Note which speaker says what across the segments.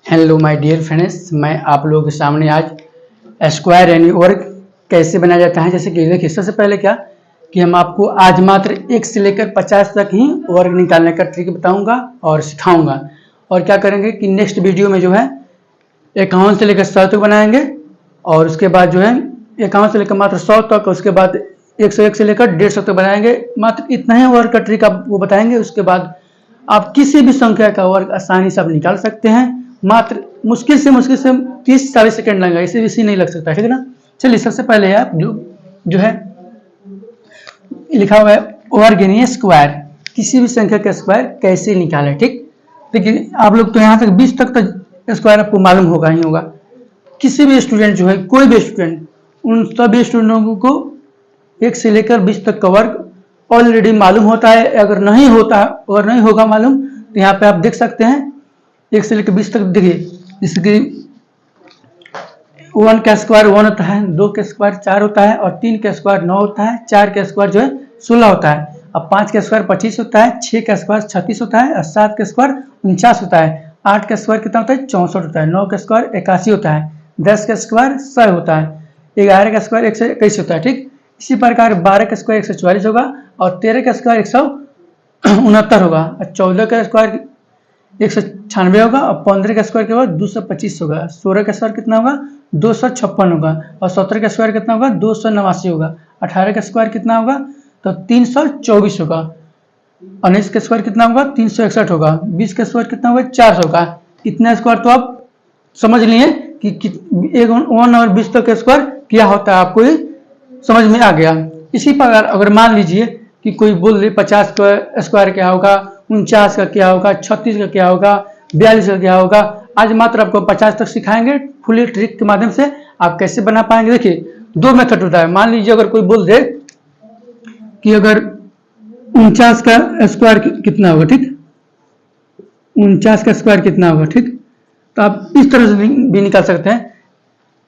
Speaker 1: Hello my dear friends, मैं आप लोगों के सामने आज स्क्वायर यानी वर्ग कैसे बनाया जाता है। जैसे कि देखिए, सबसे पहले क्या कि हम आपको आज मात्र 1 से लेकर 50 तक ही वर्ग निकालने का ट्रिक बताऊंगा और सिखाऊंगा। और क्या करेंगे कि नेक्स्ट वीडियो में जो है 51 से लेकर 100 तक बनाएंगे और उसके बाद जो है 51 से लेकर मात्र 100 तक, उसके बाद 101 से लेकर 150 तक बनाएंगे। मात्र इतना ही वर्ग का ट्रिक आपको बताएंगे। उसके बाद आप किसी भी संख्या का वर्ग आसानी से आप निकाल सकते हैं। मात्र मुश्किल से 30-40 सेकंड लगेगा, इससे बेसी नहीं लग सकता, ठीक है ना। चलिए, सबसे पहले आप जो है लिखा हुआ है वर्ग यानी स्क्वायर, किसी भी संख्या का स्क्वायर कैसे निकालें। ठीक, देखिए आप लोग तो यहाँ तक 20 तक स्क्वायर आपको मालूम होगा ही होगा। किसी भी स्टूडेंट जो है, कोई भी स्टूडेंट, उन सभी स्टूडेंटों को 1 से लेकर 20 तक का वर्ग ऑलरेडी मालूम होता है। अगर नहीं होगा मालूम तो यहाँ पे आप देख सकते हैं 1 से लेकर 20 तक। देखिए, जैसे कि 1 का स्क्वायर 1 होता है, 2 का स्क्वायर 4 होता है और 3 का स्क्वायर 9 होता है, 4 का स्क्वायर जो है 16 होता है। अब 5 का स्क्वायर 25 होता है, 6 का स्क्वायर 36 होता है और 7 का स्क्वायर 49 होता है। 8 का स्क्वायर कितना होता है? 64 होता है। 9 का स्क्वायर 81 होता है। 10 का स्क्वायर 100 होता है। 11 का स्क्वायर 121 होता है। ठीक, इसी प्रकार 12 का स्क्वायर 144 होगा और 13 का स्क्वायर 169 होगा और 14 का स्क्वायर 196 होगा और 15 का स्क्वायर के बाद 225 होगा। 16 का स्क्वायर कितना होगा? 256 होगा और 17 का स्क्वायर कितना होगा? 289 होगा। 18 का स्क्वायर कितना होगा? तो 324 होगा। 19 का स्क्वायर कितना होगा? 361 होगा। 20 का स्क्वायर कितना होगा? 400 होगा। इतना स्क्वायर तो आप समझ लिए कि 1 और 20 तक का स्क्वायर क्या होता है, आपको ये समझ में आ गया। इसी प्रकार अगर मान लीजिए कि कोई बोल दे 50 का स्क्वायर क्या होगा, 49 का क्या होगा, 36 का क्या होगा, 42 का क्या होगा। आज मात्र आपको 50 तक सिखाएंगे फुली ट्रिक के माध्यम से आप कैसे बना पाएंगे। देखिए, 2 मेथड होता है। मान लीजिए अगर कोई बोल दे कि अगर 49 का स्क्वायर कितना होगा, ठीक, 49 का स्क्वायर कितना होगा, ठीक, तो आप इस तरह से भी निकाल सकते हैं।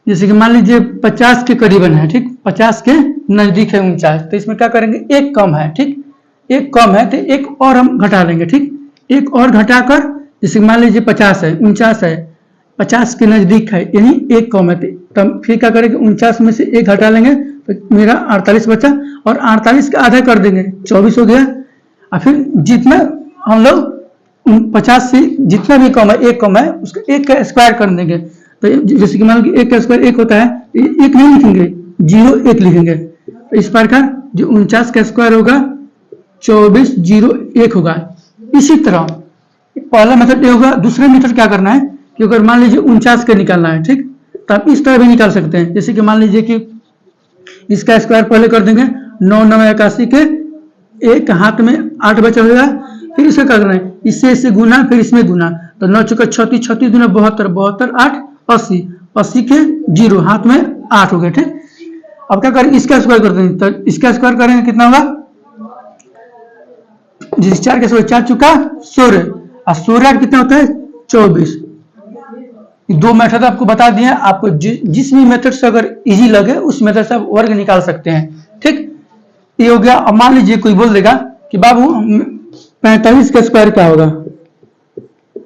Speaker 1: जैसे कि मान लीजिए 50 के करीबन है, ठीक, 50 के नजदीक है 49, तो इसमें क्या करेंगे? एक कम है, ठीक, एक कम है तो एक और हम घटा लेंगे। ठीक, एक और घटाकर, जैसे मान लीजिए 50 है, 49 है, 50 के नजदीक है यानी एक कम है, तो हम फिर क्या करेंगे? 49 में से एक घटा लेंगे तो मेरा 48 बचा और 48 का आधा कर देंगे, 24 हो गया। और फिर जितना हम लोग 50 से जितना भी कम है, एक कम है, उसका एक का स्क्वायर कर देंगे। तो जैसे कि मान लीजिए 1 का स्क्वायर 1 होता है, एक नहीं लिखेंगे, 0 1 लिखेंगे। तो इस प्रकार जो 49 का स्क्वायर होगा 2401 होगा। इसी तरह पहला मेथड ये होगा। दूसरा मेथड क्या करना है कि अगर मान लीजिए 49 का निकालना है, ठीक, तो आप इस तरह भी निकाल सकते हैं। जैसे कि मान लीजिए कि इसका स्क्वायर पहले कर देंगे, 9 9 81 के, एक हाथ में 8 बचा होगा। फिर इसका क्या करना है? इससे गुना, फिर इसमें गुना, तो 9 चौका 36, 36 दूना 72, 72 8 80, 80 के 0, हाथ में 8 हो गए। ठीक, अब क्या करें? इसका स्क्वायर कर देंगे, तो इसका स्क्वायर करेंगे कितना होगा? जिस 4 के स्क्वायर 4 चुका 16 और 16 कितना होता है? 24। 2 मेथड आपको बता दिए। आपको जिस भी मेथड से अगर इजी लगे उस मेथड से आप वर्ग निकाल सकते हैं। ठीक, ये हो गया। अब मान लीजिए कोई बोल देगा कि बाबू 45 का स्क्वायर क्या होगा?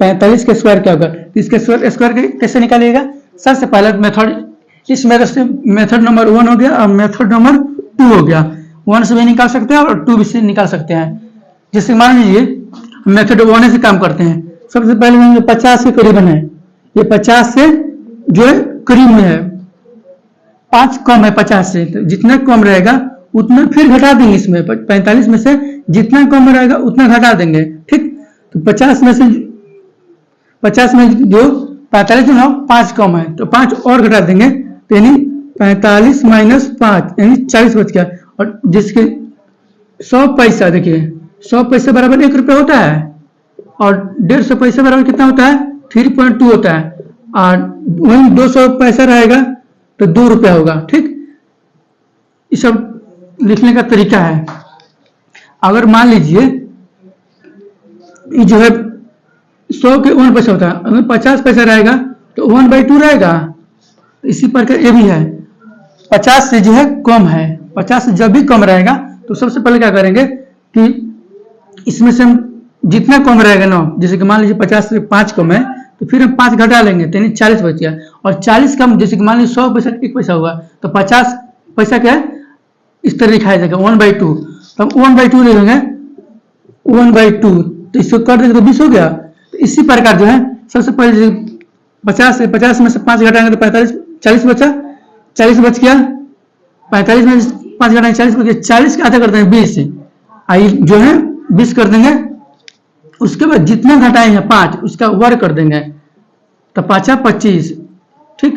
Speaker 1: 45 का स्क्वायर क्या होगा? इसके स्क्वायर कैसे निकालिएगा? सबसे पहला मेथड, इस मेथड से मेथड नंबर 1 हो गया और मेथड नंबर 2 हो गया। 1 से भी निकाल सकते हैं और 2 भी से निकाल सकते हैं। जैसे मान लीजिए मेथड 1 से काम करते हैं। सबसे पहले 50 के करीबन है, ये 50 से जो है करीब में है, 5 कम है 50 से, तो जितना कम रहेगा उतना फिर घटा देंगे। इसमें 45 में से जितना कम रहेगा उतना घटा देंगे। ठीक, तो 50 में से 50 में जो 45 में 5 कम है तो 5 और घटा देंगे, तो यानी 45 माइनस 5 यानी 40 बच गया। और जिसके 100 पैसा, देखिए 100 पैसा बराबर 1 रुपया होता है और 150 पैसा बराबर कितना होता है? 3.2 होता है। और वहीं 200 पैसा रहेगा तो 2 रुपया होगा। ठीक, ये सब लिखने का तरीका है। अगर मान लीजिए ये जो है 100 के 1 पैसा होता है, अगर 50 पैसा रहेगा तो 1/2 रहेगा। इसी प्रकार ये भी है, 50 से जो है कम है, 50 से जब भी कम रहेगा तो सबसे पहले क्या करेंगे कि इसमें से हम जितना कम रहेगा ना, जैसे कि मान लीजिए 50 से 5 कम है तो फिर हम 5 घटा लेंगे तो यानी 40 बच गया। और 40 का जैसे कि मान लीजिए 100 पैसा 1 पैसा हुआ तो 50 पैसा क्या है इस तरह लिखाया जाएगा 1/2। तो हम 1/2 ले लेंगे 1/2 तो इसको कर देंगे तो 20 हो गया। तो इसी प्रकार जो है सबसे पहले 50 में से 5 घटाएंगे तो 45 40 बचा, 40 बच गया, 45 में 5 घटाएंगे 40 बच गया, 40 का आधा कर देंगे 20 से आई जो है 20 कर देंगे। उसके बाद जितना घटाए हैं 5 उसका वर्ग कर देंगे तो 5 25। ठीक,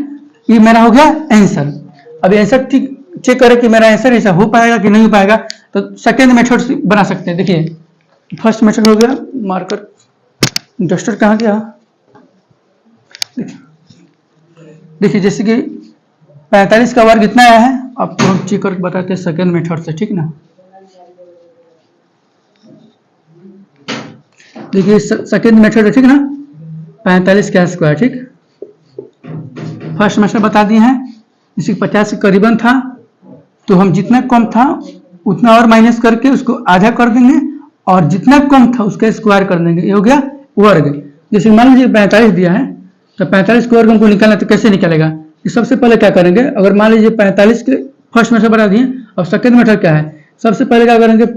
Speaker 1: ये मेरा हो गया आंसर। अब आंसर ठीक चेक करें कि मेरा आंसर ऐसा हो पाएगा कि नहीं हो पाएगा। तो सेकेंड मेथड से बना सकते हैं। देखिए फर्स्ट मेथड हो गया, मार्कर डस्टर कहाँ गया, देखिए जैसे कि 45 का वर्ग इतना आया है, आपको हम चेक करके बताते हैं सेकेंड मेथड से। ठीक ना, देखिए सेकेंड मेथड है ठीक ना, 45 का स्क्वायर। ठीक, फर्स्ट मेथड बता दिए हैं, जैसे 50 के करीबन था तो हम जितना कम था उतना और माइनस करके उसको आधा कर देंगे और जितना कम था उसका स्क्वायर कर देंगे, ये हो गया वर्ग। जैसे मान लीजिए 45 दिया है तो 45 के वर्ग हमको निकालना तो कैसे निकलेगा, सबसे पहले क्या करेंगे, अगर मान लीजिए 45 के फर्स्ट मेथड बता दिए और सेकेंड मेथड क्या है, सबसे पहले क्या करेंगे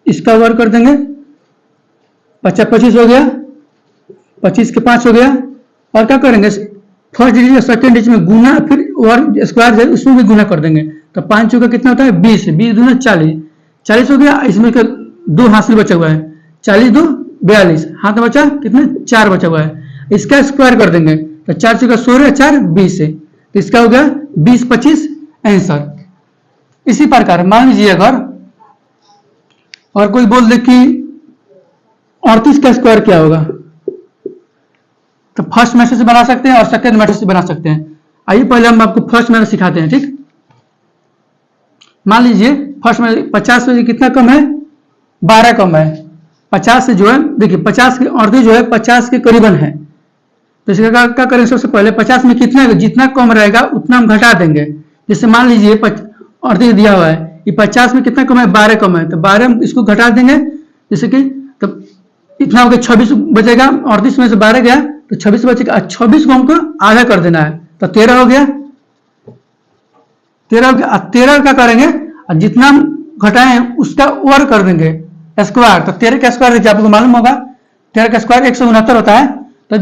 Speaker 1: इसका वर्ग कर देंगे, 25 हो गया, 25 के 5 हो गया, और क्या करेंगे फर्स्ट डिजिट और सेकेंड डिजिट में गुना फिर वर्ग स्क्वायर है उसमें भी गुना कर देंगे तो 5 चौका कितना होता है 20, 20 दूना 40, 40 हो गया। इसमें का 2 हासिल बचा हुआ है, 40 2 42, हाथ में बचा कितना 4 बचा हुआ है, इसका स्क्वायर कर देंगे तो 4 चौका 16, 4 20 है तो इसका हो गया 20 25 आंसर। इसी प्रकार मान लीजिए अगर और कोई बोल दे कि 38 का स्क्वायर क्या होगा, तो फर्स्ट मेथड से बना सकते हैं और सेकंड मेथड से बना सकते हैं। आइए पहले हम आपको फर्स्ट मेथड सिखाते हैं। ठीक, मान लीजिए फर्स्ट में 50 में कितना कम है 12 कम है, 50 से जो है देखिए 50 की अर्धी जो है 50 के करीबन है, तो इसका क्या करेंगे सबसे पहले 50 में कितना जितना कम रहेगा उतना हम घटा देंगे। जैसे मान लीजिए अर्धी दिया हुआ है, ये 50 में कितना कम है 12 कम है तो 12 हम इसको घटा देंगे, जैसे कि तो इतना हो गया 26 बचेगा, 38 में से 12 गया तो 26 बचेगा, 26 को हमको आधा कर देना है तो 13 हो गया, 13 हो गया। 13 क्या करेंगे जितना हम घटाए उसका वर्ग कर देंगे स्क्वायर, तो 13 का स्क्वायर आपको मालूम होगा 13 का स्क्वायर 169 होता है, तो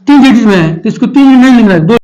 Speaker 1: 3 डिजिट में है तो इसको 3 नहीं लिखना है, 2